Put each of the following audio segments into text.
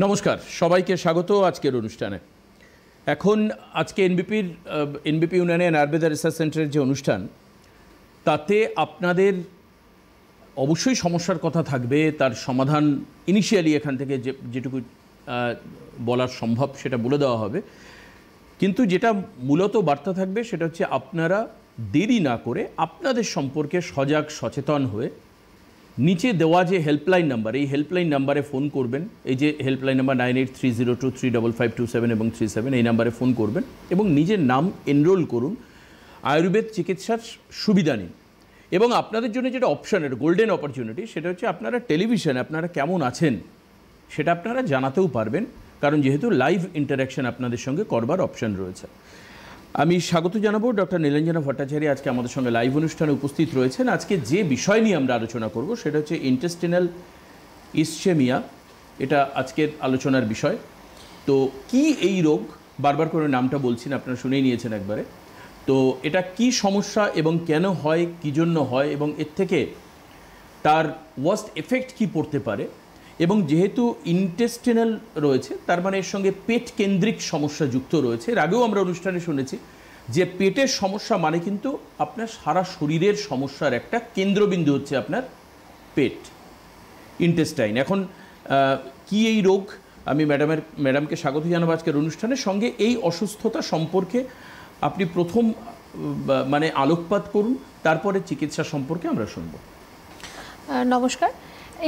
নমস্কার, সবাইকে স্বাগত আজকের অনুষ্ঠানে। এখন আজকে এনবিপি ইউনানি অ্যান্ড আয়ুর্বেদা রিসার্চ সেন্টারের যে অনুষ্ঠান, তাতে আপনাদের অবশ্যই সমস্যার কথা থাকবে, তার সমাধান ইনিশিয়ালি এখান থেকে যেটুকু বলার সম্ভব সেটা বলে দেওয়া হবে। কিন্তু যেটা মূলত বার্তা থাকবে সেটা হচ্ছে আপনারা দেরি না করে আপনাদের সম্পর্কে সজাগ সচেতন হয়ে নিচে দেওয়া যে হেল্পলাইন নাম্বার, এই হেল্পলাইন নাম্বারে ফোন করবেন। এই যে হেল্পলাইন নাম্বার 9830235527 এবং 37, এই নাম্বারে ফোন করবেন এবং নিজের নাম এনরোল করুন, আয়ুর্বেদ চিকিৎসার সুবিধা নিন। এবং আপনাদের জন্য যেটা অপশান, এটা গোল্ডেন অপরচুনিটি, সেটা হচ্ছে আপনারা টেলিভিশনে আপনারা কেমন আছেন সেটা আপনারা জানাতেও পারবেন, কারণ যেহেতু লাইভ ইন্টারাকশান আপনাদের সঙ্গে করবার অপশান রয়েছে। আমি স্বাগত জানাবো ডক্টর নীলাঞ্জনা ভট্টাচার্য, আজকে আমাদের সঙ্গে লাইভ অনুষ্ঠানে উপস্থিত রয়েছেন। আজকে যে বিষয় নিয়ে আমরা আলোচনা করব সেটা হচ্ছে ইন্টেস্টিনাল ইসচেমিয়া, এটা আজকের আলোচনার বিষয়। তো কি এই রোগ, বারবার করে নামটা বলছি না, আপনারা শুনেই নিয়েছেন একবারে। তো এটা কি সমস্যা এবং কেন হয়, কী জন্য হয়, এবং এর থেকে তার ওয়ার্স্ট এফেক্ট কি পড়তে পারে, এবং যেহেতু ইন্টেস্টিনাল রয়েছে তার মানে এর সঙ্গে পেট কেন্দ্রিক সমস্যা যুক্ত রয়েছে। এর আগেও আমরা অনুষ্ঠানে শুনেছি যে পেটের সমস্যা মানে কিন্তু আপনার সারা শরীরের সমস্যার একটা কেন্দ্রবিন্দু হচ্ছে আপনার পেট, ইন্টেস্টাইন। এখন কি এই রোগ, আমি ম্যাডামকে স্বাগত জানাবো আজকের অনুষ্ঠানের সঙ্গে। এই অসুস্থতা সম্পর্কে আপনি প্রথম মানে আলোকপাত করুন, তারপরে চিকিৎসা সম্পর্কে আমরা শুনব। নমস্কার।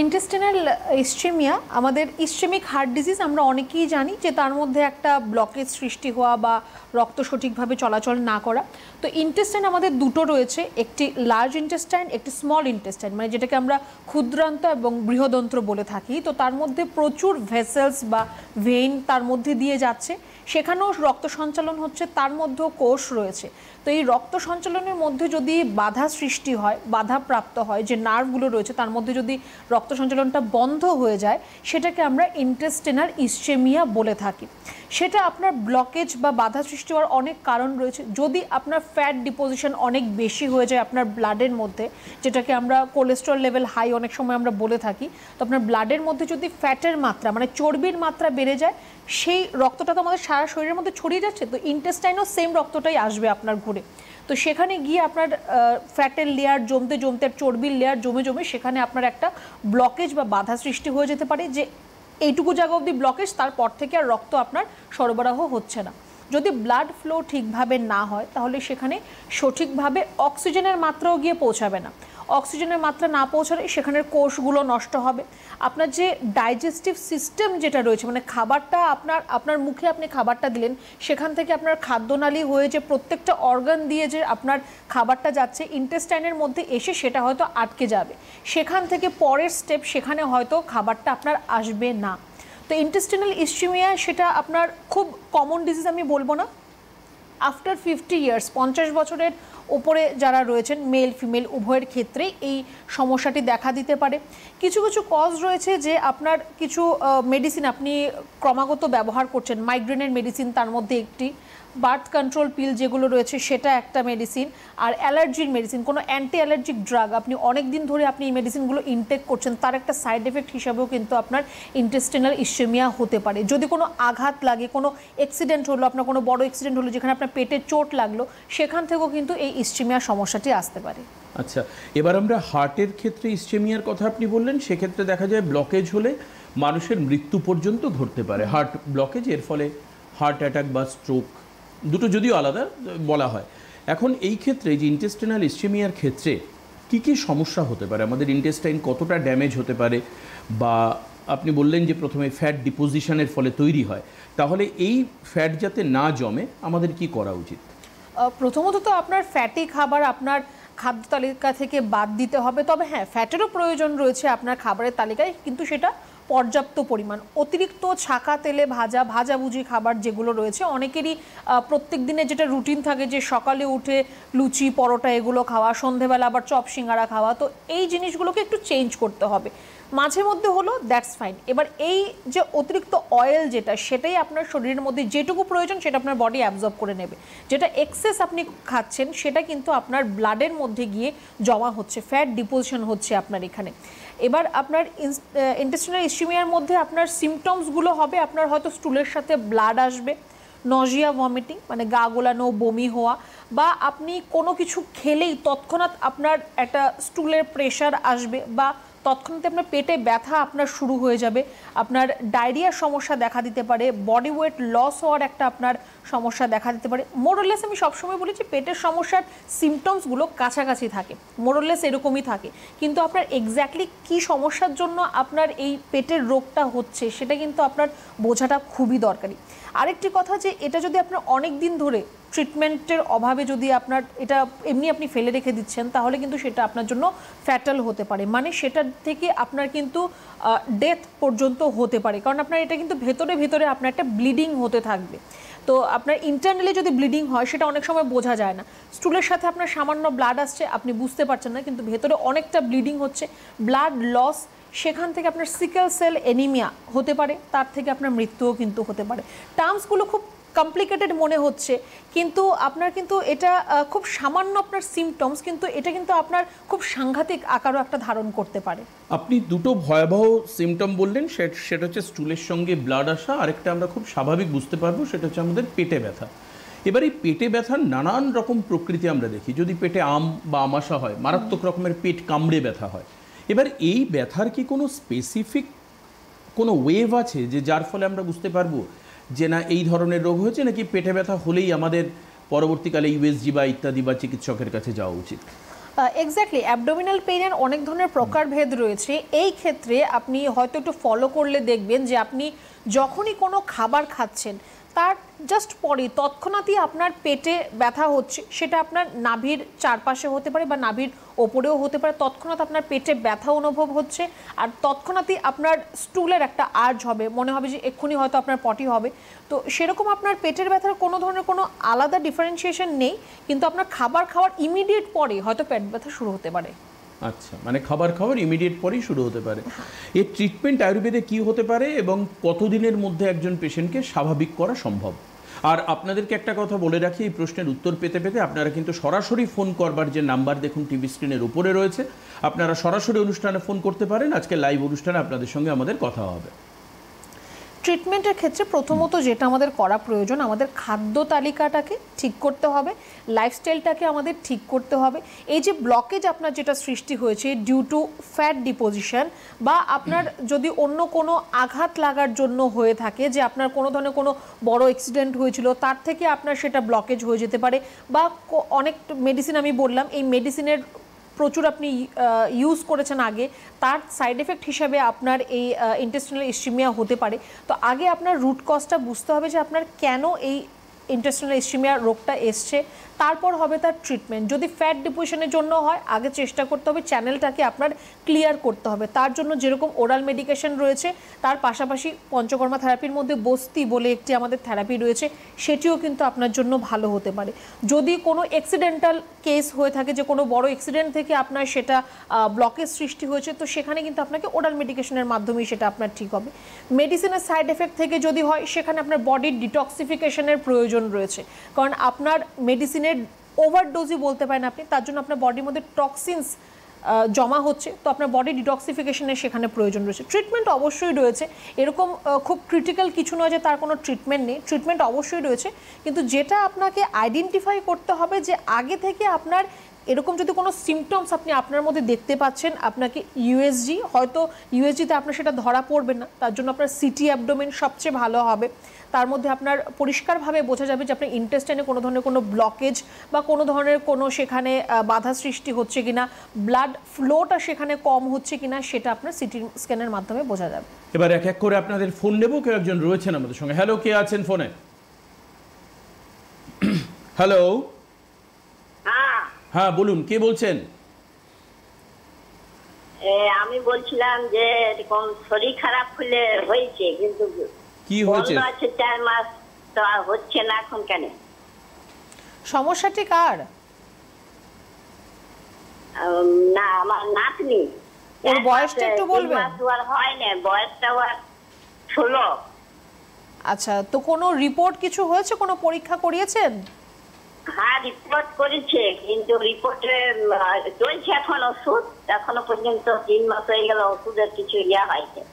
ইন্টেস্টিনাল ইসচেমিয়া আমাদের ইসচেমিক হার্ট ডিজিজ, আমরা অনেকেই জানি যে তার মধ্যে একটা ব্লকেজ সৃষ্টি হওয়া বা রক্ত সঠিকভাবে চলাচল না করা। তো ইন্টেস্টাইন আমাদের দুটো রয়েছে, একটি লার্জ ইন্টেস্টাইন, একটি স্মল ইন্টেস্টাইন, মানে যেটাকে আমরা ক্ষুদ্রান্ত এবং বৃহদন্ত্র বলে থাকি। তো তার মধ্যে প্রচুর ভেসেলস বা ভেইন তার মধ্যে দিয়ে যাচ্ছে, সেখানেও রক্ত সঞ্চালন হচ্ছে, তার মধ্যেও কোষ রয়েছে। তো এই রক্ত সঞ্চালনের মধ্যে যদি বাধা সৃষ্টি হয়, বাধা প্রাপ্ত হয়, যে নার্ভগুলো রয়েছে তার মধ্যে যদি রক্ত সঞ্চালনটা বন্ধ হয়ে যায়, সেটাকে আমরা ইন্টেস্টিনাল ইসচেমিয়া বলে থাকি। সেটা আপনার ব্লকেজ বা বাধা সৃষ্টি হওয়ার অনেক কারণ রয়েছে। যদি আপনার ফ্যাট ডিপোজিশন অনেক বেশি হয়ে যায় আপনার ব্লাডের মধ্যে, যেটাকে আমরা কোলেস্টেরল লেভেল হাই অনেক সময় আমরা বলে থাকি, তো আপনার ব্লাডের মধ্যে যদি ফ্যাটের মাত্রা মানে চর্বির মাত্রা বেড়ে যায়, সেই রক্তটা তো আমাদের সারা শরীরের মধ্যে ছড়িয়ে যাচ্ছে, তো ইন্টেস্টাইনও সেম রক্তটাই আসবে আপনার ঘুরে। তো সেখানে গিয়ে আপনার ফ্যাটের লেয়ার জমতে জমতে, চর্বির লেয়ার জমে জমে সেখানে আপনার একটা ব্লকেজ বা বাধা সৃষ্টি হয়ে যেতে পারে, যে এইটুকু জায়গা অবধি ব্লকেজ, তারপর থেকে আর রক্ত আপনার সরবরাহ হচ্ছে না। যদি ব্লাড ফ্লো ঠিকভাবে না হয় তাহলে সেখানে সঠিকভাবে অক্সিজেনের মাত্রাও গিয়ে পৌঁছাবে না। অক্সিজেনের মাত্রা না পৌঁছালে সেখানের কোষগুলো নষ্ট হবে। আপনার যে ডাইজেস্টিভ সিস্টেম যেটা রয়েছে, মানে খাবারটা আপনার মুখে আপনি খাবারটা দিলেন, সেখান থেকে আপনার খাদ্যনালী হয়ে যে প্রত্যেকটা অর্গান দিয়ে যে আপনার খাবারটা যাচ্ছে ইন্টেস্টাইনের মধ্যে এসে সেটা হয়তো আটকে যাবে, সেখান থেকে পরের স্টেপ সেখানে হয়তো খাবারটা আপনার আসবে না। তো ইন্টেস্টিনাল ইসচেমিয়া সেটা আপনার খুব কমন ডিজিজ আমি বলবো না। আফটার 50 ইয়ার্স, 50 বছরের ওপরে যারা রয়েছেন, মেল ফিমেল উভয়ের ক্ষেত্রেই এই সমস্যাটি দেখা দিতে পারে। কিছু কিছু কজ রয়েছে, যে আপনার কিছু মেডিসিন আপনি ক্রমাগত ব্যবহার করছেন, মাইগ্রেনের মেডিসিন তার মধ্যে একটি, বার্থ কন্ট্রোল পিল যেগুলো রয়েছে সেটা একটা মেডিসিন, আর অ্যালার্জির মেডিসিন, কোনো অ্যান্টি অ্যালার্জিক ড্রাগ আপনি অনেক দিন ধরে আপনি এই মেডিসিনগুলো ইনটেক করছেন, তার একটা সাইড এফেক্ট হিসাবেও কিন্তু আপনার ইন্টেস্টিনাল ইসচেমিয়া হতে পারে। যদি কোনো আঘাত লাগে, কোনো অ্যাক্সিডেন্ট হলো, আপনার কোনো বড় অ্যাক্সিডেন্ট হলো যেখানে আপনার পেটে চোট লাগলো, সেখান থেকেও কিন্তু এই ইসচেমিয়া সমস্যাটি আসতে পারে। আচ্ছা, এবার আমরা হার্টের ক্ষেত্রে ইসচেমিয়ার কথা আপনি বললেন, সেক্ষেত্রে দেখা যায় ব্লকেজ হলে মানুষের মৃত্যু পর্যন্ত ঘটতে পারে। হার্ট ব্লকেজ, এর ফলে হার্ট অ্যাটাক বা স্ট্রোক, দুটো যদিও আলাদা বলা হয়। এখন এই ক্ষেত্রে যে ইন্টেস্টিনাল ইসচেমিয়ার ক্ষেত্রে কি কি সমস্যা হতে পারে, আমাদের ইন্টেস্টাইন কতটা ড্যামেজ হতে পারে, বা আপনি বললেন যে প্রথমে ফ্যাট ডিপোজিশনের ফলে তৈরি হয়, তাহলে এই ফ্যাট যাতে না জমে আমাদের কি করা উচিত? প্রথমত তো আপনার ফ্যাটি খাবার আপনার খাদ্য তালিকা থেকে বাদ দিতে হবে। তবে হ্যাঁ, ফ্যাটেরও প্রয়োজন রয়েছে আপনার খাবারের তালিকায়, কিন্তু সেটা পর্যাপ্ত পরিমাণ। অতিরিক্ত ছাকা তেলে ভাজাভুজি খাবার যেগুলো রয়েছে, অনেকেরই প্রত্যেক দিনে যেটা রুটিন থাকে যে সকালে উঠে লুচি পরোটা এগুলো খাওয়া, সন্ধেবেলা আবার চপ সিঙ্গারা খাওয়া, তো এই জিনিসগুলোকে একটু চেঞ্জ করতে হবে। মাঝে মধ্যে হলো, দ্যাটস ফাইন। এবার এই যে অতিরিক্ত অয়েল যেটা, সেটাই আপনার শরীরের মধ্যে যেটুকু প্রয়োজন সেটা আপনার বডি অ্যাবজর্ব করে নেবে। যেটা এক্সেস আপনি খাচ্ছেন সেটা কিন্তু আপনার ব্লাডের মধ্যে গিয়ে জমা হচ্ছে, ফ্যাট ডিপোজিশন হচ্ছে আপনার এখানে। এবার আপনার ইন্টেস্টিনাল ইস্কিমিয়ার মধ্যে আপনার সিমটমসগুলো হবে, আপনার হয়তো স্টুলের সাথে ব্লাড আসবে, নজিয়া, ভমিটিং মানে গা গোলানো, বমি হওয়া, বা আপনি কোনো কিছু খেলেই তৎক্ষণাৎ আপনার একটা স্টুলের প্রেশার আসবে, বা তৎক্ষণাৎ আপনার পেটে ব্যথা আপনার শুরু হয়ে যাবে, আপনার ডায়রিয়ার সমস্যা দেখা দিতে পারে, বডি ওয়েট লস হওয়ার একটা আপনার সমস্যা দেখা দিতে পারে। মোরলেস আমি সবসময় বলি যে পেটের সমস্যার সিমটমসগুলো কাছাকাছি থাকে, মোরলেস এরকমই থাকে, কিন্তু আপনার এক্স্যাক্টলি কী সমস্যার জন্য আপনার এই পেটের রোগটা হচ্ছে সেটা কিন্তু আপনার বোঝাটা খুবই দরকারি। আরেকটি কথা যে এটা যদি আপনার অনেক দিন ধরে ট্রিটমেন্টের অভাবে যদি আপনার এটা এমনি আপনি ফেলে রেখে দিচ্ছেন, তাহলে কিন্তু সেটা আপনার জন্য ফ্যাটাল হতে পারে, মানে সেটার থেকে আপনার কিন্তু ডেথ পর্যন্ত হতে পারে, কারণ আপনার এটা কিন্তু ভেতরে ভেতরে আপনার একটা ব্লিডিং হতে থাকবে। তো আপনার ইন্টারনালি যদি ব্লিডিং হয় সেটা অনেক সময় বোঝা যায় না, স্টুলের সাথে আপনার সামান্য ব্লাড আসছে আপনি বুঝতে পারছেন না, কিন্তু ভেতরে অনেকটা ব্লিডিং হচ্ছে, ব্লাড লস, সেখান থেকে আপনার সিকেল সেল এনিমিয়া হতে পারে, তার থেকে আপনার মৃত্যুও কিন্তু হতে পারে। টার্মসগুলো খুব কমপ্লিকেটেড মনে হচ্ছে, কিন্তু আপনার কিন্তু এটা খুব সামান্য আপনার সিমটমস, কিন্তু এটা কিন্তু আপনার খুব সাংঘাতিক আকারও একটা ধারণ করতে পারে। আপনি দুটো ভয়াবহ সিমটম বললেন, সেটা হচ্ছে স্টুলের সঙ্গে ব্লাড আসা, আরেকটা আমরা খুব স্বাভাবিক বুঝতে পারবো সেটা হচ্ছে আমাদের পেটে ব্যথা। এবার এই পেটে ব্যথার নানান রকম প্রকৃতি আমরা দেখি, যদি পেটে আম বা আমাশা হয়, মারাত্মক রকমের পেট কামড়ে ব্যথা হয়। এবার এই ব্যথার কি কোনো স্পেসিফিক কোনো ওয়েভ আছে যে যার ফলে আমরা বুঝতে পারবো যে না এই ধরনের রোগ হয়েছে, নাকি পেটে ব্যথা হলেই আমাদের পরবর্তীকালে ইউএসজি বা ইত্যাদি বা চিকিৎসকের কাছে যাওয়া উচিত? এক্স্যাক্টলি, অ্যাবডোমিনাল পেইনের অনেক ধরনের প্রকারভেদ রয়েছে। এই ক্ষেত্রে আপনি হয়তো একটু ফলো করলে দেখবেন যে আপনি যখনই কোনো খাবার খাচ্ছেন তার জাস্ট পরে তৎক্ষণাৎই আপনার পেটে ব্যথা হচ্ছে, সেটা আপনার নাভির চারপাশে হতে পারে বা নাভির ওপরেও হতে পারে, তৎক্ষণাৎ আপনার পেটে ব্যথা অনুভব হচ্ছে, আর তৎক্ষণাৎই আপনার স্টুলের একটা আর্জ হবে, মনে হবে যে এক্ষুনি হয়তো আপনার পটি হবে। তো সেরকম আপনার পেটের ব্যথার কোনো ধরনের কোনো আলাদা ডিফারেন্সিয়েশন নেই, কিন্তু আপনার খাবার খাওয়ার ইমিডিয়েট পরে হয়তো পেট ব্যথা শুরু হতে পারে। আচ্ছা, মানে খাবার খাওয়ার ইমিডিয়েট পরেই শুরু হতে পারে। এর ট্রিটমেন্ট আয়ুর্বেদে কি হতে পারে এবং কতদিনের মধ্যে একজন পেশেন্টকে স্বাভাবিক করা সম্ভব? আর আপনাদেরকে একটা কথা বলে রাখি, এই প্রশ্নের উত্তর পেতে পেতে আপনারা কিন্তু সরাসরি ফোন করবার যে নাম্বার দেখুন টিভি স্ক্রিনের উপরে রয়েছে, আপনারা সরাসরি অনুষ্ঠানে ফোন করতে পারেন। আজকে লাইভ অনুষ্ঠানে আপনাদের সঙ্গে আমাদের কথা হবে। ট্রিটমেন্টের ক্ষেত্রে প্রথমত যেটা আমাদের করা প্রয়োজন, আমাদের খাদ্য তালিকাটাকে ঠিক করতে হবে, লাইফস্টাইলটাকে আমাদের ঠিক করতে হবে। এই যে ব্লকেজ আপনার যেটা সৃষ্টি হয়েছে ডিউ টু ফ্যাট ডিপোজিশন, বা আপনার যদি অন্য কোনো আঘাত লাগার জন্য হয়ে থাকে, যে আপনার কোনো ধরনের কোনো বড় অ্যাক্সিডেন্ট হয়েছিল তার থেকে আপনার সেটা ব্লকেজ হয়ে যেতে পারে, বা অনেক মেডিসিন আমি বললাম এই মেডিসিনের প্রচুর আপনি ইউজ করেছেন আগে, তার সাইড এফেক্ট হিসাবে আপনার এই ইন্টেস্টিনাল ইস্কিমিয়া হতে পারে। তো আগে আপনার রুট কজটা বুঝতে হবে যে আপনার কেন এই ইন্টেস্টিনাল ইস্কিমিয়া রোগটা এসছে, তারপর হবে তার ট্রিটমেন্ট। যদি ফ্যাট ডিপোজিশনের জন্য হয় আগে চেষ্টা করতে হবে চ্যানেলটাকে আপনার ক্লিয়ার করতে হবে, তার জন্য যেরকম ওরাল মেডিকেশন রয়েছে তার পাশাপাশি পঞ্চকর্মা থেরাপির মধ্যে বস্তি বলে একটি আমাদের থেরাপি রয়েছে, সেটিও কিন্তু আপনার জন্য ভালো হতে পারে। যদি কোনো অ্যাক্সিডেন্টাল কেস হয়ে থাকে, যে কোনো বড় অ্যাক্সিডেন্ট থেকে আপনার সেটা ব্লকেজ সৃষ্টি হয়েছে, তো সেখানে কিন্তু আপনাকে ওরাল মেডিকেশনের মাধ্যমেই সেটা আপনার ঠিক হবে। মেডিসিনের সাইড এফেক্ট থেকে যদি হয় সেখানে আপনার বডির ডিটক্সিফিকেশনের প্রয়োজন রয়েছে, কারণ আপনার মেডিসিনের ওভারডোজই বলতে পারেন আপনি, তার জন্য আপনার বডির মধ্যে টক্সিনস জমা হচ্ছে, তো আপনার বডি ডিটক্সিফিকেশনের সেখানে প্রয়োজন রয়েছে। ট্রিটমেন্ট অবশ্যই রয়েছে, এরকম খুব ক্রিটিক্যাল কিছু নয় যে তার কোনো ট্রিটমেন্ট নেই, ট্রিটমেন্ট অবশ্যই রয়েছে, কিন্তু যেটা আপনাকে আইডেন্টিফাই করতে হবে যে আগে থেকে আপনার এরকম যদি কোনো সিমটমস আপনি আপনার মধ্যে দেখতে পাচ্ছেন, আপনাকে ইউএসজি, হয়তো ইউএসজিতে আপনার সেটা ধরা পড়বে না, তার জন্য আপনার সিটি অ্যাবডোমেন সবচেয়ে ভালো হবে, তার মধ্যে আপনার পরিষ্কারভাবে বোঝা যাবে যে আপনার ইন্টেস্টাইনে কোনো ধরনের কোনো ব্লকেজ বা কোনো ধরনের কোনো সেখানে বাধা সৃষ্টি হচ্ছে কিনা, ব্লাড ফ্লোটা সেখানে কম হচ্ছে কিনা, সেটা আপনার সিটি স্ক্যানের মাধ্যমে বোঝা যাবে। এবার এক এক করে আপনাদের ফোন নেব, কেউ একজন রয়েছেন আমাদের সঙ্গে। হ্যালো, কে আছেন ফোনে? হ্যালো, হ্যাঁ বলুন, কে বলছেন? আমি বলছিলাম যে এরকম শরীর খারাপ হলে হয়েছে, কিন্তু কি হয়েছে? 4 মাস তো আর হচ্ছে না, এখন কেন? সমস্যাটি কার? না, আমার নাতনি। ওর বয়সটা একটু বলবেন? আর হয় না, বয়সটা আর 16। আচ্ছা, তো কোনো রিপোর্ট কিছু হয়েছে, কোনো পরীক্ষা করিয়েছেন? হ্যাঁ, রিপোর্ট করেছে, কিন্তু রিপোর্টে চলছে এখন ওষুধ, এখনো পর্যন্ত 3 মাস হয়ে গেল, ওষুধের কিছু হয়নি।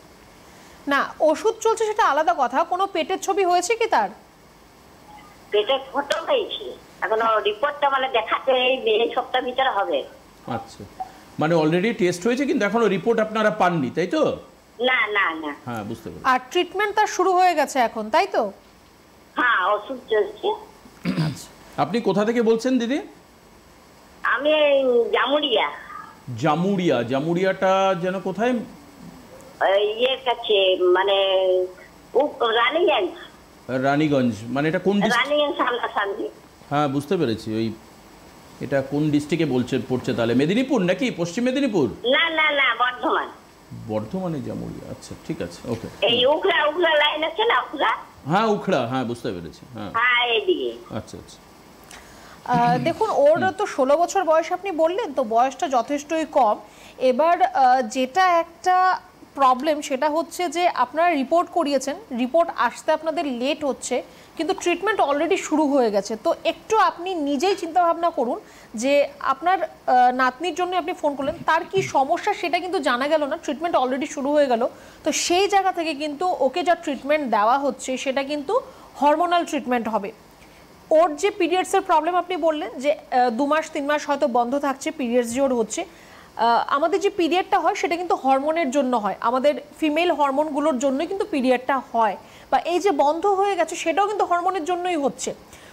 না, ওষুধ চলছে সেটা আলাদা কথা, কোনো পেটের ছবি হয়েছে কি তার? পেটে ফটো হয়েছে, এখনো রিপোর্টটা মানে দেখাতে এই সপ্তাহ ভিতরে হবে। আচ্ছা, মানে অলরেডি টেস্ট হয়েছে কিন্তু এখনো রিপোর্ট আপনারা পাননি, তাই তো? না না না। হ্যাঁ, বুঝতে পেরেছি। আর ট্রিটমেন্ট তার শুরু হয়ে গেছে এখন, তাই তো? হ্যাঁ, ওষুধ চলছে। আপনি কোথা থেকে বলছেন দিদি? আমি জামুরিয়া। জামুরিয়া? জামুরিয়াটা যেন কোথায়? ইয়ের কাছে, মানে রানীগঞ্জ। রানীগঞ্জ মানে এটা কোন ডিস্ট্রিক্ট? রানীগঞ্জ সামনাসামনি। হ্যাঁ, বুঝতে পেরেছি। ওই এটা কোন ডিস্ট্রিক্টে পড়ছে তাহলে? মেদিনীপুর নাকি পশ্চিম মেদিনীপুর? না না না, বর্ধমান। বর্ধমানে জামুরিয়া, আচ্ছা ঠিক আছে, ওকে। এই উখলা লাইন আছে না, উখলা? হ্যাঁ, উখড়া, হ্যাঁ বুঝতে পেরেছি। হ্যাঁ হ্যাঁ, এইদিকে। আচ্ছা আচ্ছা। দেখুন, ওর তো 16 বছর বয়স আপনি বললেন, তো বয়সটা যথেষ্টই কম। এবার যেটা একটা প্রবলেম সেটা হচ্ছে যে আপনারা রিপোর্ট করিয়েছেন, রিপোর্ট আসতে আপনাদের লেট হচ্ছে, কিন্তু ট্রিটমেন্ট অলরেডি শুরু হয়ে গেছে। তো একটু আপনি নিজেই চিন্তাভাবনা করুন যে আপনার নাতনির জন্য আপনি ফোন করলেন, তার কি সমস্যা সেটা কিন্তু জানা গেল না, ট্রিটমেন্ট অলরেডি শুরু হয়ে গেল। তো সেই জায়গা থেকে কিন্তু ওকে যা ট্রিটমেন্ট দেওয়া হচ্ছে সেটা কিন্তু হরমোনাল ট্রিটমেন্ট হবে। ওর যে পিরিয়ডসের প্রবলেম আপনি বললেন যে 2 মাস 3 মাস হয়তো বন্ধ থাকছে, পিরিয়ডস যে ওর হচ্ছে, আমাদের যে পিরিয়ডটা হয় সেটা কিন্তু হরমোনের জন্য হয়, আমাদের ফিমেল হরমোনগুলোর জন্যই কিন্তু পিরিয়ডটা হয়, বা এই যে বন্ধ হয়ে গেছে সেটাও কিন্তু হরমোনের জন্যই হচ্ছে।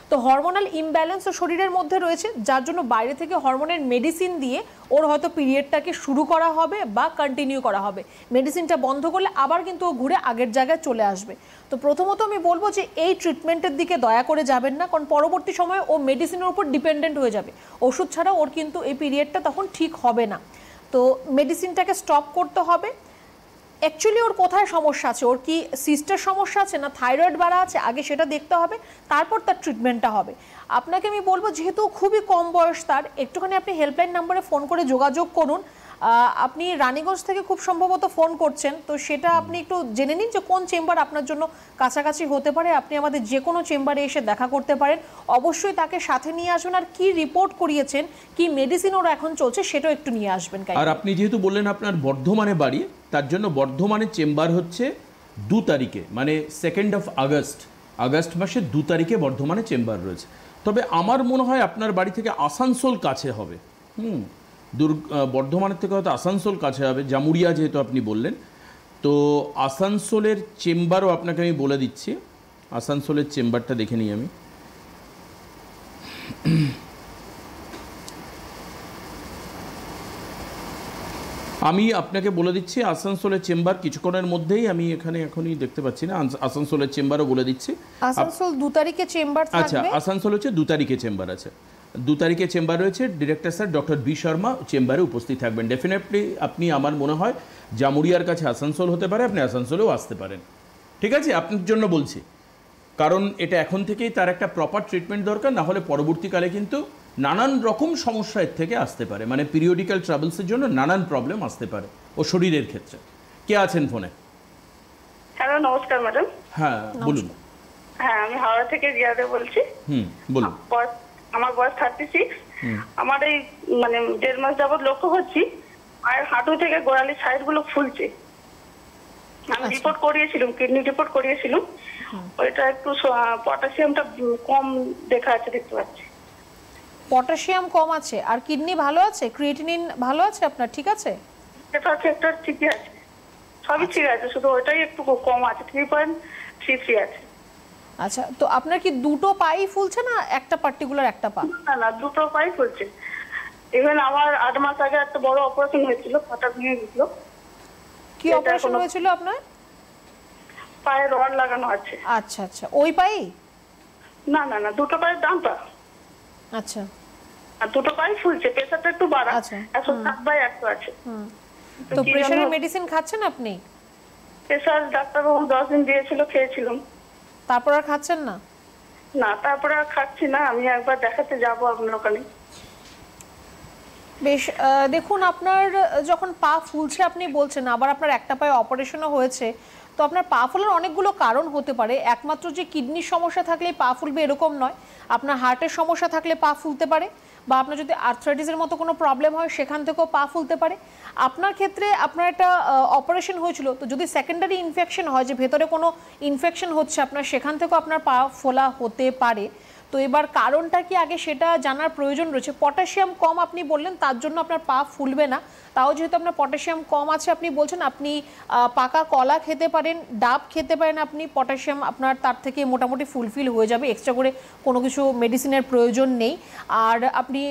তো হরমোনাল ইমব্যালেন্স ও শরীরের মধ্যে রয়েছে, যার জন্য বাইরে থেকে হরমোনের মেডিসিন দিয়ে ওর হয়তো পিরিয়ডটাকে শুরু করা হবে বা কন্টিনিউ করা হবে। মেডিসিনটা বন্ধ করলে আবার কিন্তু ও ঘুরে আগের জায়গায় চলে আসবে। তো প্রথমত আমি বলবো যে এই ট্রিটমেন্টের দিকে দয়া করে যাবেন না, কারণ পরবর্তী সময়ে ও মেডিসিনের উপর ডিপেন্ডেন্ট হয়ে যাবে। ওষুধ ছাড়া ওর কিন্তু এই পিরিয়ডটা তখন ঠিক হবে না। তো মেডিসিনটাকে স্টপ করতে হবে। অ্যাকচুয়ালি ওর কোথায় সমস্যা আছে, ওর কি সিস্টের সমস্যা আছে না থাইরয়েড বাড়া আছে, আগে সেটা দেখতে হবে, তারপর তার ট্রিটমেন্টটা হবে। আপনাকে আমি বলবো, যেহেতু খুবই কম বয়স তার, একটুখানি আপনি হেল্পলাইন নাম্বারে ফোন করে যোগাযোগ করুন। আপনি রানীগঞ্জ থেকে খুব সম্ভবত ফোন করছেন, তো সেটা আপনি একটু জেনে নিন যে কোন চেম্বার আপনার জন্য কাছাকাছি হতে পারে। আপনি আমাদের যে কোনো চেম্বারে এসে দেখা করতে পারেন। অবশ্যই তাকে সাথে নিয়ে আসবেন, আর কি রিপোর্ট করিয়েছেন, কি মেডিসিন ওর এখন চলছে সেটাও একটু নিয়ে আসবেন। আর আপনি যেহেতু বললেন আপনার বর্ধমানে বাড়ি, তার জন্য বর্ধমানে চেম্বার হচ্ছে 2 তারিখে, মানে 2nd of আগস্ট মাসের 2 তারিখে বর্ধমানে চেম্বার রয়েছে। তবে আমার মনে হয় আপনার বাড়ি থেকে আসানসোল কাছে হবে। বর্ধমানের থেকে হয়তো আসানসোল কাছে হবে, জামুরিয়া যেহেতু আপনি বললেন। তো আসানসোলের চেম্বারও আপনাকে আমি বলে দিচ্ছি, আসানসোলের চেম্বারটা দেখে নিই আমি। আমি আপনাকে বলে দিচ্ছি আসানসোলের চেম্বার কিছুক্ষণের মধ্যেই, আমি এখানে এখনই দেখতে পাচ্ছি না, আসানসোলের চেম্বারও বলে দিচ্ছি। আসানসোল 2 তারিখে চেম্বার থাকবে। আচ্ছা, আসানসোল হচ্ছে 2 তারিখে চেম্বার আছে, 2 তারিখে চেম্বার রয়েছে। Director sir doctor B Sharma চেম্বারে উপস্থিত থাকবেন। ডেফিনেটলি আপনি, আমার মনে হয় জামুরিয়ার কাছে আসানসোল হতে পারে, আপনি আসানসোলেও আসতে পারেন। ঠিক আছে, আপনার জন্য বলছি, কারণ এটা এখন থেকেই তার একটা প্রপার ট্রিটমেন্ট দরকার, না হলে পরবর্তীকালে কিন্তু নানান রকম সমস্যা এর থেকে আসতে পারে, মানে পিরিয়ডিক্যাল ট্রাবলসের জন্য নানান প্রবলেম আসতে পারে ও শরীরের ক্ষেত্রে। কে আছেন ফোনে? হ্যালো, নমস্কার ম্যাডাম। হ্যাঁ বলুন। হ্যাঁ, আমি হাওড়া থেকে রিয়াদে বলছি। বলুন। আমার বয়স 36। আমার এই মানে 1.5 মাস যাবত লক্ষ্য করছি আর হাঁটু থেকে গোড়ালির সাইড গুলো ফুলছে। আমি রিপোর্ট করিয়েছিলাম, কিডনি রিপোর্ট করিয়েছিলাম, ওইটা একটু পটাশিয়ামটা কম দেখা আছে, দেখতে পাচ্ছি। পটাশিয়াম কম আছে, আর কিডনি ভালো আছে, ক্রিয়েটিনিন ভালো আছে আপনার, ঠিক আছে? এটা হচ্ছে একটা ঠিকই আছে, সবই ঠিক আছে, শুধু ওইটাই একটু কম আছে, 3.33 আছে। আচ্ছা, তো আপনার কি দুটো পাই ফুলছে না একটা পার্টিকুলার একটা পা? না না, দুটো পাই ফুলছে। ইভেন আমার 8 মাস আগে একটা বড় অপারেশন হয়েছিল, পাটা ভেঙে গেছিল। কি অপারেশন হয়েছিল আপনার? পায়ে রড লাগানো আছে। আচ্ছা আচ্ছা, ওই পাই? না না না, দুটো পায়ের ডানটা। আচ্ছা, আর দুটো পাই ফুলছে, প্রেসারটা একটু বাড়া, আচ্ছা। 107/100 আছে। তো প্রেসারের মেডিসিন খাচ্ছেন আপনি? প্রেসার ডাক্তারবাবু 10 দিন দিয়েছিল, খেয়েছিলাম। তারপর আর খাচ্ছেন না? না, তারপরে আর খাচ্ছি না। আমি একবার দেখাতে যাবো আপনার ওখানে। বেশ, দেখুন আপনার যখন পা ফুলছে আপনি বলছেন, আবার আপনার একটা পায়ে অপারেশনও হয়েছে, তো আপনার পা ফোলার অনেকগুলো কারণ হতে পারে। একমাত্র যে কিডনির সমস্যা থাকলেই পা ফুলবে এরকম নয়, আপনার হার্টের সমস্যা থাকলে পা ফুলতে পারে, বা আপনার যদি আর্থ্রাইটিসের মতো কোনো প্রবলেম হয় সেখান থেকেও পা ফুলতে পারে। আপনার ক্ষেত্রে আপনার একটা অপারেশন হয়েছিল, তো যদি সেকেন্ডারি ইনফেকশন হয়, যে ভেতরে কোনো ইনফেকশন হচ্ছে আপনার, সেখান থেকেও আপনার পা ফোলা হতে পারে। তো এবার কারণটা কি আগে সেটা জানার প্রয়োজন রয়েছে। পটাশিয়াম কম আপনি বললেন, তার জন্য আপনার পা ফুলবে না। তাও যেহেতু আপনার পটাশিয়াম কম আছে, আপনি বলছেন আপনি পাকা কলা খেতে পারেন, ডাব খেতে পারেন, আপনি পটাশিয়াম আপনার তার থেকে মোটামুটি ফুলফিল হয়ে যাবে, এক্সট্রা করে কোনো কিছু মেডিসিনের প্রয়োজন নেই। আর আপনি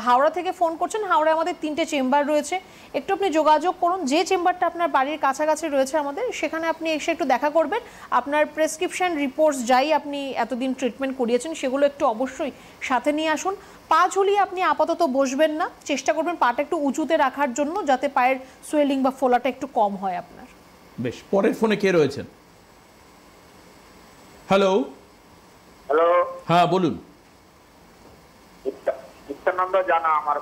হাওড়া থেকে ফোন করছেন, হাওড়ায় আমাদের 3টে চেম্বার রয়েছে, একটু আপনি যোগাযোগ করুন। যে চেম্বারটা আপনার বাড়ির কাছাকাছি রয়েছে আমাদের, সেখানে আপনি এসে একটু দেখা করবেন। আপনার প্রেসক্রিপশন রিপোর্টস যাই আপনি এতদিন ট্রিটমেন্ট করিয়েছেন সেগুলো একটু অবশ্যই সাথে নিয়ে আসুন। পা ঝুলিয়ে আপনি আপাতত বসবেন না, চেষ্টা করবেন পাটা একটু উঁচুতে রাখার জন্য, যাতে পায়ের সোয়েলিং বা ফোলাটা একটু কম হয় আপনার। বেশ, পরের ফোনে কে রয়েছেন? হ্যালো। হ্যালো, হ্যাঁ বলুন। নিত্যানন্দ জানা, আমার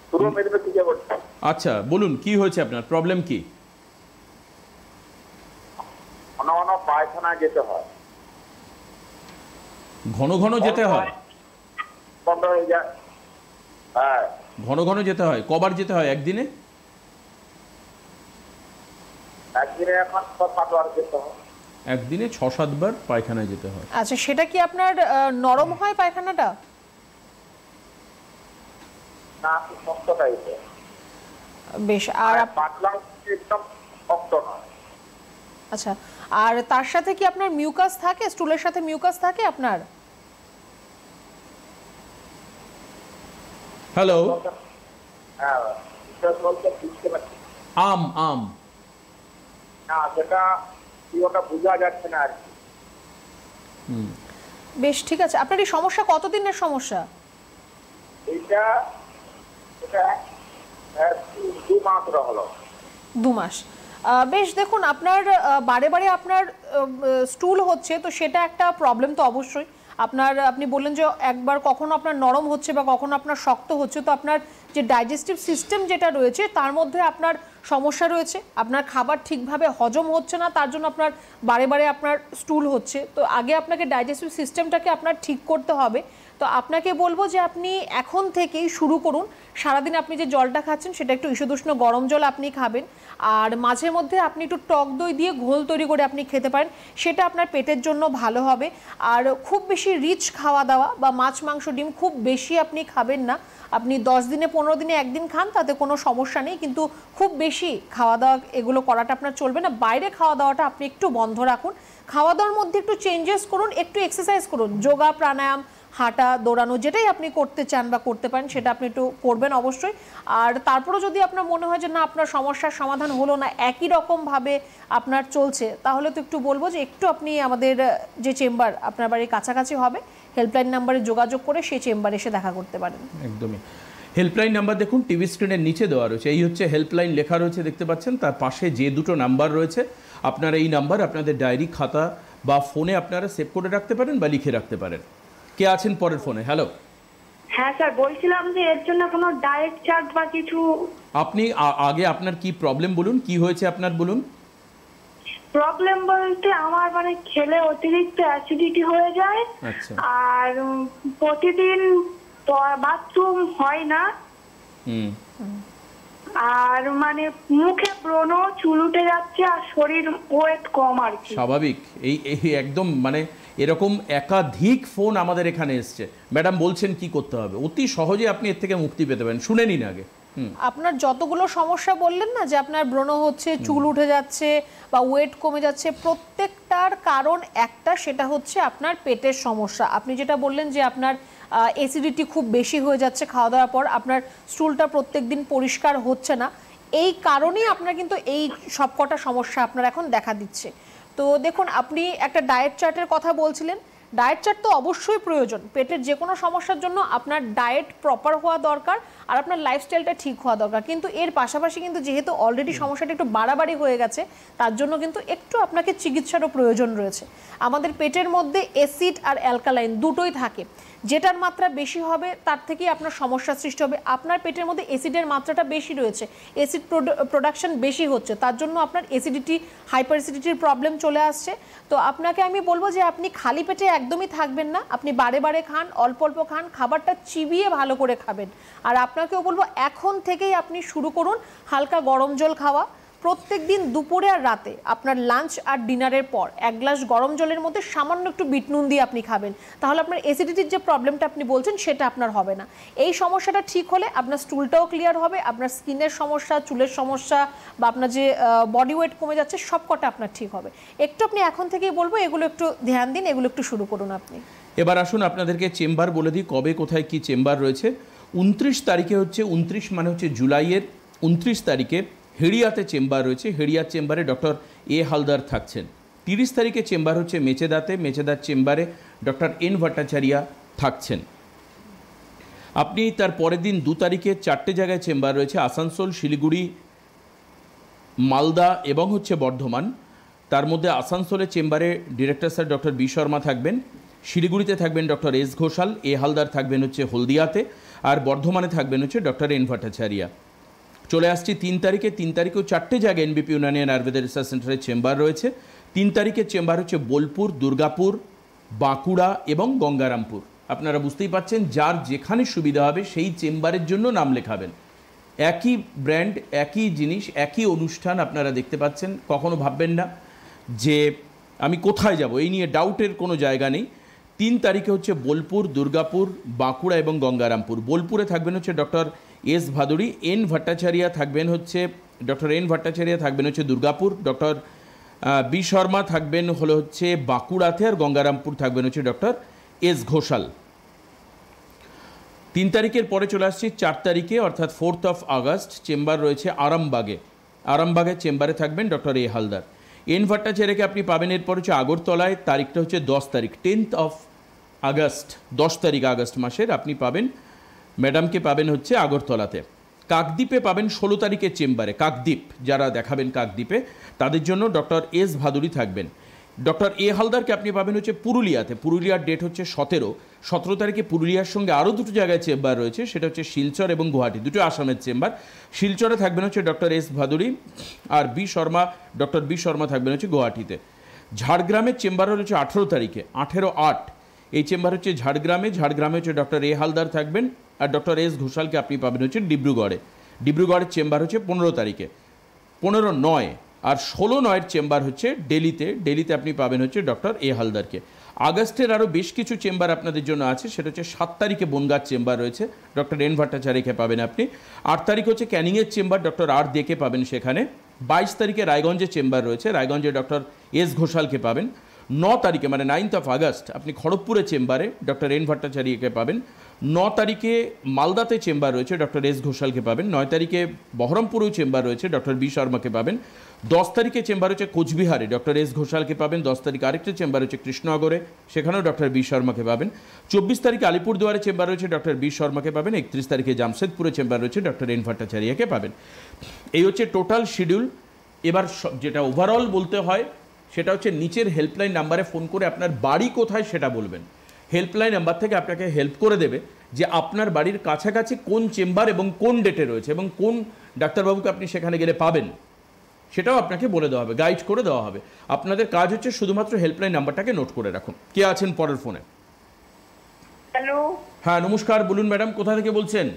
পূর্ব মেদিনীপুর থেকে বলছি। আচ্ছা বলুন, কি হয়েছে আপনার, প্রবলেম কি? ঘন ঘন পায়খানা যেতে হয়। ঘন ঘন যেতে হয়? বন্ধ হয়ে যায়। হ্যাঁ, ঘন ঘন যেতে হয়? কবার যেতে হয় একদিনে? একদিনে এখন 6-7 বার যেতে হয়। একদিনে 6-7 বার পায়খানায় যেতে হয়। আচ্ছা, সেটা কি আপনার নরম হয় পায়খানাটা? না, একটু শক্ত টাইপের। বেশ, আর পাতলা একদম শক্ত নয়। আচ্ছা, আর তার সাথে কি আপনার মিউকাস থাকে? স্টুলের সাথে মিউকাস থাকে আপনার? হ্যালো। হ্যাঁ, এটা বলতে বুঝতে পারছি আম আম না, সেটা কি ওটা বোঝা যাচ্ছে না আর কি। বেশ, ঠিক আছে। আপনার এই সমস্যা কতদিনের সমস্যা? এটা এটা 2 মাস হলো। 2 মাস। বেশ, দেখুন আপনার বারে বারে আপনার স্টুল হচ্ছে, তো সেটা একটা প্রবলেম তো অবশ্যই। আপনি বললেন যে একবার কখনো আপনার নরম হচ্ছে বা কখনো আপনার শক্ত হচ্ছে, তো আপনার যে ডাইজেস্টিভ সিস্টেম যেটা রয়েছে তার মধ্যে আপনার সমস্যা রয়েছে। আপনার খাবার ঠিকভাবে হজম হচ্ছে না, তার জন্য আপনার বারে বারে আপনার স্টুল হচ্ছে। তো আগে আপনাকে ডাইজেস্টিভ সিস্টেমটাকে আপনার ঠিক করতে হবে। তো আপনাকে বলবো যে আপনি এখন থেকেই শুরু করুন। সারাদিন আপনি যে জলটা খাচ্ছেন সেটা একটু ঈষদুষ্ণ গরম জল আপনি খাবেন, আর মাঝে মধ্যে আপনি একটু টক দই দিয়ে ঘোল তৈরি করে আপনি খেতে পারেন, সেটা আপনার পেটের জন্য ভালো হবে। আর খুব বেশি রিচ খাওয়া দাওয়া বা মাছ মাংস ডিম খুব বেশি আপনি খাবেন না। আপনি 10 দিনে 15 দিনে একদিন খান, তাতে কোনো সমস্যা নেই, কিন্তু খুব বেশি খাওয়া দাওয়া এগুলো করাটা আপনার চলবে না। বাইরে খাওয়া দাওয়াটা আপনি একটু বন্ধ রাখুন, খাওয়া দাওয়ার মধ্যে একটু চেঞ্জেস করুন, একটু এক্সারসাইজ করুন, যোগা প্রাণায়াম, হাঁটা দৌড়ানো, যেটাই আপনি করতে চান বা করতে পারেন সেটা আপনি একটু করবেন অবশ্যই। আর তারপরেও যদি আপনার মনে হয় যে না আপনার সমস্যার সমাধান হলো না, একই রকমভাবে আপনার চলছে, তাহলে তো একটু বলবো যে একটু আপনি আমাদের যে চেম্বার আপনার বাড়ির কাছাকাছি হবে, হেল্পলাইন নাম্বারে যোগাযোগ করে সেই চেম্বারে এসে দেখা করতে পারেন। একদমই। হেল্পলাইন নাম্বার দেখুন টিভি স্ক্রিনের নিচে দেওয়া রয়েছে, এই হচ্ছে হেল্পলাইন লেখা রয়েছে, দেখতে পাচ্ছেন। তার পাশে যে দুটো নাম্বার রয়েছে, আপনারা এই নাম্বার আপনাদের ডায়েরি খাতা বা ফোনে আপনারা সেভ করে রাখতে পারেন বা লিখে রাখতে পারেন। কে আছেন পরের ফোনে? হ্যালো। হ্যাঁ স্যার, বলছিলাম যে এর জন্য কোনো ডায়েট চার্ট বা কিছু? আপনি আগে আপনার কি প্রবলেম বলুন, কি হয়েছে আপনার বলুন। প্রবলেম বলতে আমার মানে খেলে অতিরিক্ত অ্যাসিডিটি হয়ে যায়। আচ্ছা। আর প্রতিদিন বাথরুম হয় না। আর মানে মুখে ব্রণ, চুল উঠে যাচ্ছে, আর শরীর ওয়েট কম আর কি। স্বাভাবিক। এই একদম মানে এরকম একাধিক ফোন আমাদের এখানে এসছে। ম্যাডাম বলছেন কি করতে হবে, অতি সহজে আপনি এর থেকে মুক্তি পেতে পারেন, শুনে নিন আগে। আপনার যতগুলো সমস্যা বললেন না, যে আপনার ব্রণ হচ্ছে, চুল উঠে যাচ্ছে বা ওয়েট কমে যাচ্ছে, প্রত্যেকটার কারণ একটা, সেটা হচ্ছে আপনার পেটের সমস্যা। আপনি যেটা বললেন যে আপনার অ্যাসিডিটি খুব বেশি হয়ে যাচ্ছে খাওয়া দাওয়ার পর, আপনার স্টুলটা প্রত্যেকদিন পরিষ্কার হচ্ছে না, এই কারণেই আপনার কিন্তু এই সবকটা সমস্যা আপনার এখন দেখা দিচ্ছে। তো দেখুন, আপনি একটা ডায়েট চার্টের কথা বলছিলেন, ডায়েট চার্ট তো অবশ্যই প্রয়োজন। পেটের যে কোনো সমস্যার জন্য আপনার ডায়েট প্রপার হওয়া দরকার, আর আপনার লাইফস্টাইলটা ঠিক হওয়া দরকার। কিন্তু এর পাশাপাশি কিন্তু যেহেতু অলরেডি সমস্যাটা একটু বাড়াবাড়ি হয়ে গেছে, তার জন্য কিন্তু একটু আপনাকে চিকিৎসারও প্রয়োজন রয়েছে। আমাদের পেটের মধ্যে অ্যাসিড আর অ্যালকালাইন দুটোই থাকে। যেটার মাত্রা বেশি হবে তার থেকেই আপনার সমস্যার সৃষ্টি হবে। আপনার পেটের মধ্যে অ্যাসিডের মাত্রাটা বেশি রয়েছে, অ্যাসিড প্রোডাকশন বেশি হচ্ছে, তার জন্য আপনার অ্যাসিডিটি, হাইপার অ্যাসিডিটির প্রবলেম চলে আসছে। তো আপনাকে আমি বলবো যে আপনি খালি পেটে একদমই থাকবেন না, আপনি বারে বারে খান, অল্প অল্প খান, খাবারটা চিবিয়ে ভালো করে খাবেন। আর আপনাকেও বলবো এখন থেকেই আপনি শুরু করুন হালকা গরম জল খাওয়া। প্রত্যেক দিন দুপুরে আর রাতে আপনার লাঞ্চ আর ডিনারের পর 1 গ্লাস গরম জলের মধ্যে সামান্য একটু বিট নুন দিয়ে আপনি খাবেন, তাহলে আপনার অ্যাসিডিটির যে প্রবলেমটা আপনি বলছেন সেটা আপনার হবে না। এই সমস্যাটা ঠিক হলে আপনার স্টুলটাও ক্লিয়ার হবে, আপনার স্কিনের সমস্যা, চুলের সমস্যা বা আপনার যে বডি ওয়েট কমে যাচ্ছে সব কটা আপনার ঠিক হবে। একটু আপনি এখন থেকেই বলবো এগুলো একটু ধ্যান দিন, এগুলো একটু শুরু করুন আপনি। এবার আসুন আপনাদেরকে চেম্বার বলে দিই, কবে কোথায় কি চেম্বার রয়েছে। 29 তারিখে হচ্ছে, 29 মানে হচ্ছে জুলাইয়ের 29 তারিখে হেড়িয়াতে চেম্বার রয়েছে। হেড়িয়ার চেম্বারে ডক্টর এ হালদার থাকছেন। 30 তারিখে চেম্বার হচ্ছে মেচেদাতে, মেচেদার চেম্বারে ডক্টর এন ভট্টাচার্য থাকছেন। আপনি তার পরের দিন 2 তারিখে 4টে জায়গায় চেম্বার রয়েছে, আসানসোল, শিলিগুড়ি, মালদা এবং হচ্ছে বর্ধমান। তার মধ্যে আসানসোলের চেম্বারে director sir doctor B Sharma থাকবেন, শিলিগুড়িতে থাকবেন doctor S Ghoshal, A Haldar থাকবেন হচ্ছে হলদিয়াতে, আর বর্ধমানে থাকবেন হচ্ছে ডক্টর এন ভট্টাচার্য। চলে আসছি 3 তারিখে। 3 তারিখেও 4টে জায়গায় এনবিপি ইউনানি অ্যান্ড আয়ুর্বেদিক রিসার্চ সেন্টারের চেম্বার রয়েছে। 3 তারিখের চেম্বার হচ্ছে বোলপুর, দুর্গাপুর, বাঁকুড়া এবং গঙ্গারামপুর। আপনারা বুঝতেই পাচ্ছেন, যার যেখানে সুবিধা হবে সেই চেম্বারের জন্য নাম লেখাবেন। একই ব্র্যান্ড, একই জিনিস, একই অনুষ্ঠান আপনারা দেখতে পাচ্ছেন। কখনো ভাববেন না যে আমি কোথায় যাব, এই নিয়ে ডাউটের কোনো জায়গা নেই। 3 তারিখে হচ্ছে বোলপুর, দুর্গাপুর, বাঁকুড়া এবং গঙ্গারামপুর। বোলপুরে থাকবেন হচ্ছে doctor S Bhaduri, N Bhattacharya থাকবেন হচ্ছে ডক্টর এন ভট্টাচার্য থাকবেন হচ্ছে দুর্গাপুর, ডক্টর বি শর্মা থাকবেন হচ্ছে বাঁকুড়াতে, আর গঙ্গারামপুর থাকবেন হচ্ছে ডক্টর এস ঘোষাল। 3 তারিখের পরে চলে আসছি 4 তারিখে, অর্থাৎ 4th of August চেম্বার রয়েছে আরামবাগে। আরামবাগের চেম্বারে থাকবেন ডক্টর এ হালদার। এন ভট্টাচার্যকে আপনি পাবেন এরপর হচ্ছে আগরতলায়, তারিখটা হচ্ছে 10 তারিখ, 10th of August, 10 তারিখ আগস্ট মাসের আপনি পাবেন ম্যাডামকে পাবেন হচ্ছে আগরতলাতে। কাকদ্বীপে পাবেন 16 তারিখের চেম্বারে। কাকদ্বীপ যারা দেখাবেন কাকদ্বীপে, তাদের জন্য ডক্টর এস ভাদুড়ি থাকবেন। ডক্টর এ হালদারকে আপনি পাবেন হচ্ছে পুরুলিয়াতে। পুরুলিয়ার ডেট হচ্ছে 17 তারিখে পুরুলিয়ার সঙ্গে আরও 2টো জায়গায় চেম্বার রয়েছে, সেটা হচ্ছে শিলচর এবং গুয়াহাটি, 2টো আসামের চেম্বার। শিলচরে থাকবেন হচ্ছে ডক্টর এস ভাদুড়ি, আর ডক্টর বি শর্মা থাকবেন হচ্ছে গুয়াহাটিতে। ঝাড়গ্রামের চেম্বার হচ্ছে 18 তারিখে, 18/8 এই চেম্বার হচ্ছে ঝাড়গ্রামে। ঝাড়গ্রামে হচ্ছে ডক্টর এ হালদার থাকবেন, আর ডক্টর এস ঘোষালকে আপনি পাবেন হচ্ছে ডিব্রুগড়ে। ডিব্রুগড়ের চেম্বার হচ্ছে 15 তারিখে, 15/9, আর 16/9 চেম্বার হচ্ছে দিল্লিতে আপনি পাবেন হচ্ছে ডক্টর এ হালদারকে। আগস্টের আরও বেশ কিছু চেম্বার আপনাদের জন্য আছে, সেটা হচ্ছে 7 তারিখে বনগাঁর চেম্বার রয়েছে, ডক্টর এন ভট্টাচার্যকে পাবেন আপনি। 8 তারিখ হচ্ছে ক্যানিংয়ের চেম্বার, ডক্টর আর দেকে পাবেন সেখানে। 22 তারিখে রায়গঞ্জের চেম্বার রয়েছে, রায়গঞ্জে ডক্টর এস ঘোষালকে পাবেন। 9 তারিখে মানে 9th of August আপনি খড়গপুরের চেম্বারে ডক্টর এন ভট্টাচার্যকে পাবেন। 9 তারিখে মালদাতে চেম্বার রয়েছে, ডক্টর এস ঘোষালকে পাবেন। 9 তারিখে বহরমপুরেও চেম্বার রয়েছে, ডক্টর বি শর্মাকে পাবেন। 10 তারিখে চেম্বার হচ্ছে কোচবিহারে, ডক্টর এস ঘোষালকে পাবেন। 10 তারিখে আরেকটা চেম্বার হচ্ছে কৃষ্ণনগরে, সেখানেও ডক্টর বি শর্মাকে পাবেন। 24 তারিখে আলিপুরদুয়ারে চেম্বার রয়েছে, ডক্টর বি শর্মাকে পাবেন। 31 তারিখে জামশেদপুরে চেম্বার রয়েছে, ডক্টর এন ভট্টাচার্যকে পাবেন। এই হচ্ছে টোটাল শিডিউল। এবার যেটা ওভারঅল বলতে হয় সেটা হচ্ছে নিচের হেল্পলাইন নাম্বারে ফোন করে আপনার বাড়ি কোথায় সেটা বলবেন। হেল্পলাইন নাম্বার থেকে আপনাকে হেল্প করে দেবে যে আপনার বাড়ির কাছাকাছি কোন চেম্বার এবং কোন ডেটে রয়েছে এবং কোন ডাক্তারবাবুকে আপনি সেখানে গেলে পাবেন, সেটাও আপনাকে বলে দেওয়া হবে, গাইড করে দেওয়া হবে। আপনাদের কাজ হচ্ছে শুধুমাত্র হেল্পলাইন নাম্বারটাকে নোট করে রাখুন। কে আছেন পরের ফোনে? হ্যালো, হ্যাঁ নমস্কার, বলুন ম্যাডাম, কোথা থেকে বলছেন?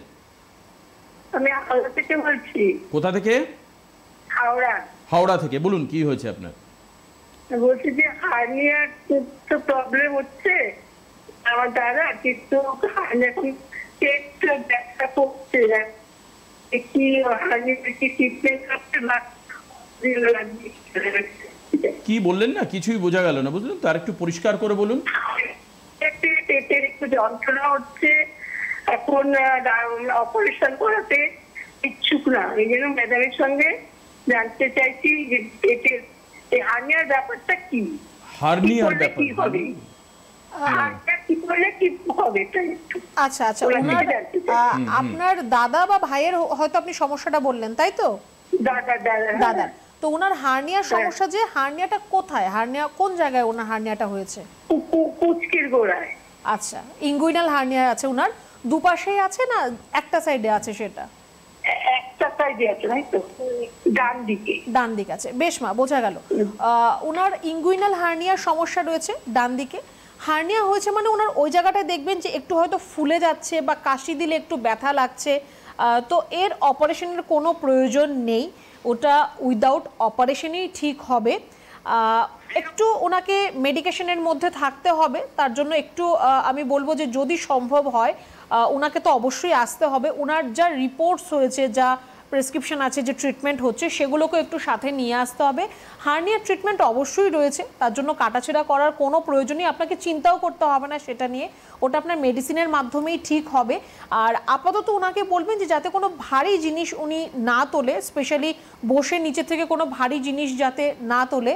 আমি হাওড়া থেকে বলছি। কোথা থেকে? হাওড়া। হাওড়া থেকে বলুন, কি হয়েছে আপনার? বলছি যে হার্নিয়ার তো প্রবলেম হচ্ছে আমার দাদা, কিন্তু এখন পেটটা ব্যথা করছে, কি হার্নিয়ার কি ট্রিটমেন্ট করতে কি বললেন না, কিছুই বোঝা গেল না, বুঝলেন তো? আর একটু পরিষ্কার করে বলুন। পেটের একটু যন্ত্রণা হচ্ছে, এখন অপারেশন করাতে ইচ্ছুক না, এই জন্য ম্যাডামের সঙ্গে জানতে চাইছি যে পেটের এই হার্নিয়ার ব্যাপারটা কি। হার্নিয়ার ব্যাপার কি হবে, কি করলে কি হবে? আচ্ছা আচ্ছা, আপনার দাদা বা ভাইয়ের হয়তো আপনি সমস্যাটা বললেন, তাই তো? দাদা, তো ওনার হার্নিয়ার সমস্যা, যে হার্নিয়াটা কোথায়, হার্নিয়া কোন জায়গায় ওনার হার্নিয়াটা হয়েছে? পুচকির গোড়ায়। আচ্ছা, ইঙ্গুইনাল হার্নিয়া আছে ওনার, দুপাশেই আছে না একটা সাইডে আছে সেটা? একটা সাইডে আছে, তাই তো, ডান দিকে। ডান দিকে আছে, বেশ মা, বোঝা গেল। ওনার ইঙ্গুইনাল হার্নিয়ার সমস্যা রয়েছে ডান দিকে। হার্নিয়া হয়েছে মানে ওনার ওই জায়গাটায় দেখবেন যে একটু হয়তো ফুলে যাচ্ছে বা কাশি দিলে একটু ব্যথা লাগছে। তো এর অপারেশনের কোনো প্রয়োজন নেই, ওটা উইদাউট অপারেশনেই ঠিক হবে। একটু ওনাকে মেডিকেশনের মধ্যে থাকতে হবে, তার জন্য একটু আমি বলবো যে যদি সম্ভব হয় ওনাকে তো অবশ্যই আসতে হবে। ওনার যা রিপোর্টস হয়েছে, যা প্রেসক্রিপশন আছে, যে ট্রিটমেন্ট হচ্ছে, সেগুলোকে একটু সাথে নিয়ে আসতে হবে। হার্নিয়ার ট্রিটমেন্ট অবশ্যই রয়েছে, তার জন্য কাটাছেঁড়া করার কোনো প্রয়োজনই আপনাকে চিন্তাও করতে হবে না সেটা নিয়ে, ওটা আপনার মেডিসিনের মাধ্যমেই ঠিক হবে। আর আপাতত ওনাকে বলবেন যে যাতে কোনো ভারী জিনিস উনি না তোলে, স্পেশালি বসে নিচে থেকে কোনো ভারী জিনিস যাতে না তোলে,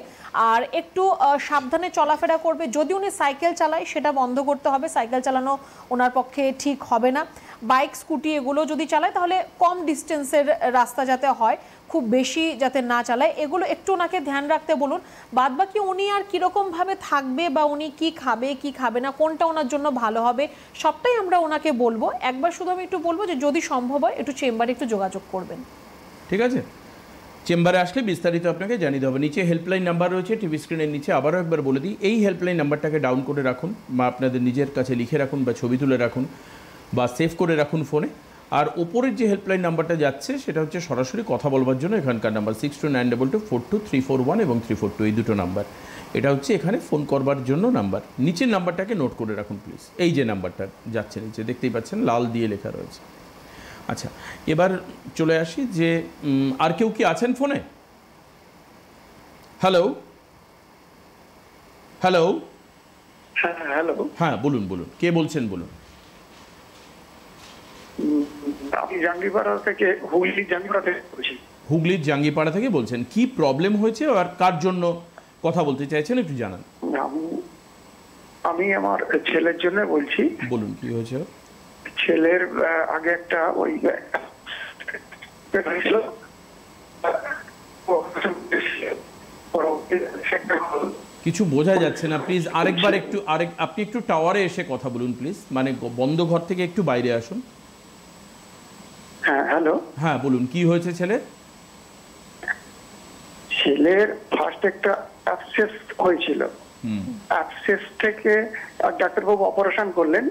আর একটু সাবধানে চলাফেরা করবে। যদি উনি সাইকেল চালায় সেটা বন্ধ করতে হবে, সাইকেল চালানো ওনার পক্ষে ঠিক হবে না। বাইক, স্কুটি এগুলো যদি চালায় তাহলে কম ডিস্টেন্সের রাস্তা যাতে হয়, খুব বেশি যাতে না চালায়, এগুলো একটু ওনাকে ধ্যান রাখতে বলুন। বাদবাকি উনি আর কীরকমভাবে থাকবে বা উনি কি খাবে কি খাবে না, কোনটা ওনার জন্য ভালো হবে, সবটাই আমরা ওনাকে বলবো। একবার শুধু আমি একটু বলবো যে যদি সম্ভব হয় একটু চেম্বারে একটু যোগাযোগ করবেন। ঠিক আছে, চেম্বারে আসলে বিস্তারিত আপনাকে জানিয়ে দেবে। নিচে হেল্পলাইন নাম্বার রয়েছে টিভি স্ক্রিনের নিচে, আবারও একবার বলে দিই, এই হেল্পলাইন নাম্বারটাকে ডাউন করে রাখুন বা আপনাদের নিজের কাছে লিখে রাখুন বা ছবি তুলে রাখুন বা সেভ করে রাখুন ফোনে। আর ওপরের যে হেল্পলাইন নাম্বারটা যাচ্ছে সেটা হচ্ছে সরাসরি কথা বলবার জন্য এখানকার নাম্বার 6292242341 এবং 342, এই দুটো নাম্বার। এটা হচ্ছে এখানে ফোন করবার জন্য নাম্বার। নিচের নাম্বারটাকে নোট করে রাখুন প্লিজ, এই যে নাম্বারটা যাচ্ছে নিচে দেখতেই পাচ্ছেন লাল দিয়ে লেখা রয়েছে। আচ্ছা, এবার চলে আসি যে আর কেউ কি আছেন ফোনে? হ্যালো হ্যালো হ্যাঁ হ্যালো, হ্যাঁ বলুন বলুন, কে বলছেন বলুন। আমি জাঙ্গিপাড়া থেকে, হুগলি জাঙ্গিপাড়া থেকে বলছি। হুগলির জাঙ্গিপাড়া থেকে বলছেন, কি প্রবলেম হয়েছে আর কার জন্য কথা বলতে চাইছেন একটু জানান। আমি আমার ছেলের জন্য বলছি। বলুন কি হয়েছে। ছেলের আগে একটা ওই কিছু বোঝা যাচ্ছে না, প্লিজ আরেকবার একটু আপনি একটু টাওয়ারে এসে কথা বলুন প্লিজ, মানে বন্ধ ঘর থেকে একটু বাইরে আসুন। হ্যাঁ হ্লো, হ্যাঁ বলুন কি হয়েছে ছেলের। ছেলের ফার্স্ট একটা অ্যাবসেস হয়েছিল, অ্যাবসেস থেকে ডাক্তারবাবু অপারেশন করলেন,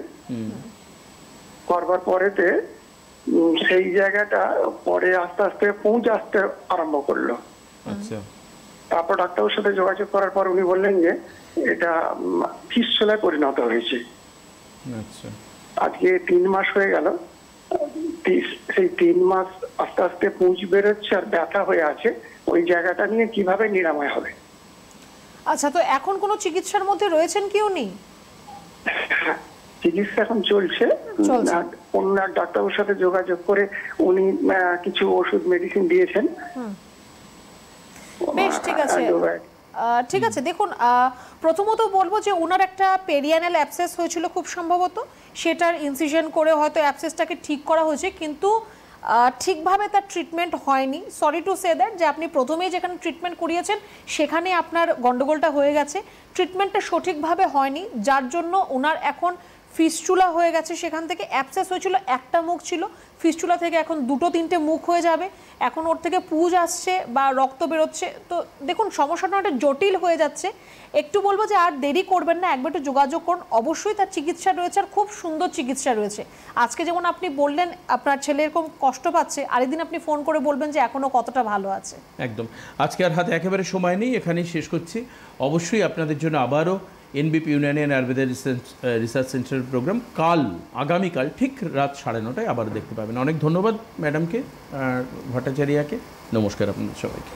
করবার পরেতে সেই জায়গাটা পরে আস্তে আস্তে পুঁজ আসতে আরম্ভ করলো। আচ্ছা, তারপর ডাক্তারের সাথে যোগাযোগ করার পর উনি বললেন যে এটা ফিস্টুলায় পরিণত হয়েছে। আচ্ছা, আজকে 3 মাস হয়ে গেল, সেই 3 মাস আস্তে আস্তে পুঁজ বেরোচ্ছে আর ব্যথা হয়ে আছে, ওই জায়গাটা নিয়ে কিভাবে নিরাময় হবে? আচ্ছা, তো এখন কোনো চিকিৎসার মধ্যে রয়েছেন কি উনি? চিকিৎসা এখন চলছে, অন্য এক ডাক্তারের সাথে যোগাযোগ করে উনি কিছু ওষুধ মেডিসিন দিয়েছেন। বেশ, ঠিক আছে ঠিক আছে। দেখুন, প্রথমত বলবো যে ওনার একটা পেরিয়ানাল অ্যাবসেস হয়েছিল খুব সম্ভবত, সেটার ইনসিশন করে হয়তো অ্যাবসেসটাকে ঠিক করা হয়েছে, কিন্তু ঠিকভাবে তার ট্রিটমেন্ট হয়নি। সরি টু সে দ্যাট, যে আপনি প্রথমেই যেখানে ট্রিটমেন্ট করিয়েছেন সেখানে আপনার গন্ডগোলটা হয়ে গেছে, ট্রিটমেন্টটা সঠিকভাবে হয়নি, যার জন্য ওনার এখন ফিস্টুলা হয়ে গেছে। সেখান থেকে অ্যাবসেস হয়েছিল একটা মুখ ছিল, ফিস্টুলা থেকে এখন 2-3টে মুখ হয়ে যাবে, এখন ওর থেকে পুঁজ আসছে বা রক্ত বেরোচ্ছে। তো দেখুন, সমস্যাটা একটা জটিল হয়ে যাচ্ছে। একটু বলবো যে আর দেরি করবেন না, একবার একটু যোগাযোগ করুন। অবশ্যই তার চিকিৎসা রয়েছে আর খুব সুন্দর চিকিৎসা রয়েছে। আজকে যেমন আপনি বললেন আপনার ছেলে এরকম কষ্ট পাচ্ছে, আরেকদিন আপনি ফোন করে বলবেন যে এখনও কতটা ভালো আছে। একদম, আজকে আর হাতে একেবারে সময় নেই, এখানেই শেষ করছি। অবশ্যই আপনাদের জন্য আবারও এনবিপি ইউনানি আয়ুর্বেদ রিসার্চ সেন্টারের প্রোগ্রাম আগামীকাল ঠিক রাত 9:30টায় আবার দেখতে পাবেন। অনেক ধন্যবাদ ম্যাডামকে, ভট্টাচার্যাকে। নমস্কার আপনাদের সবাইকে।